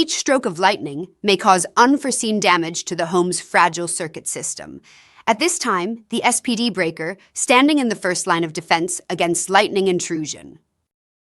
Each stroke of lightning may cause unforeseen damage to the home's fragile circuit system. At this time, the SPD breaker standing in the first line of defense against lightning intrusion.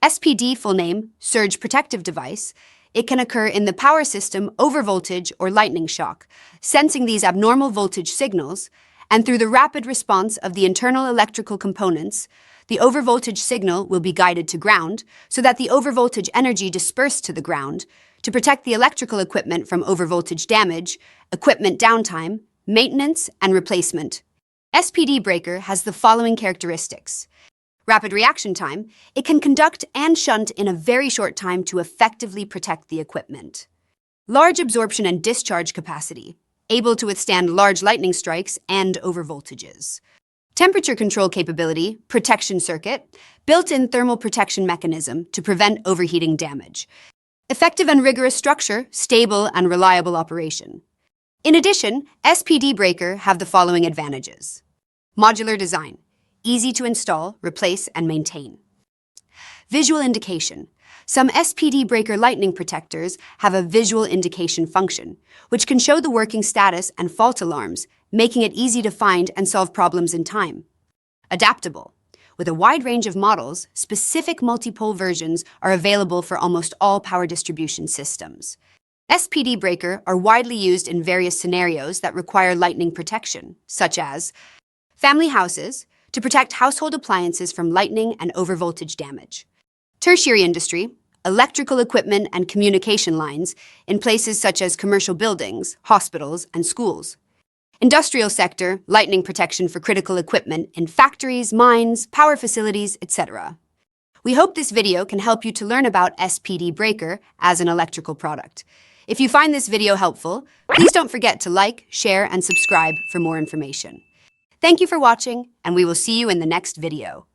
SPD full name, Surge Protective Device. It can occur in the power system overvoltage or lightning shock, sensing these abnormal voltage signals, and through the rapid response of the internal electrical components, the overvoltage signal will be guided to ground so that the overvoltage energy dispersed to the ground to protect the electrical equipment from overvoltage damage, equipment downtime, maintenance, and replacement. SPD breaker has the following characteristics. Rapid reaction time. It can conduct and shunt in a very short time to effectively protect the equipment. Large absorption and discharge capacity. Able to withstand large lightning strikes and overvoltages. Temperature control capability, protection circuit, built-in thermal protection mechanism to prevent overheating damage. Effective and rigorous structure, stable and reliable operation. In addition, SPD breaker have the following advantages. Modular design, easy to install, replace, and maintain. Visual indication. Some SPD breaker lightning protectors have a visual indication function, which can show the working status and fault alarms, making it easy to find and solve problems in time. Adaptable. With a wide range of models, specific multipole versions are available for almost all power distribution systems. SPD breaker are widely used in various scenarios that require lightning protection, such as family houses, to protect household appliances from lightning and overvoltage damage. Tertiary industry, electrical equipment and communication lines in places such as commercial buildings, hospitals, and schools. Industrial sector, lightning protection for critical equipment in factories, mines, power facilities, etc. We hope this video can help you to learn about SPD breaker as an electrical product. If you find this video helpful, please don't forget to like, share, and subscribe for more information. Thank you for watching, and we will see you in the next video.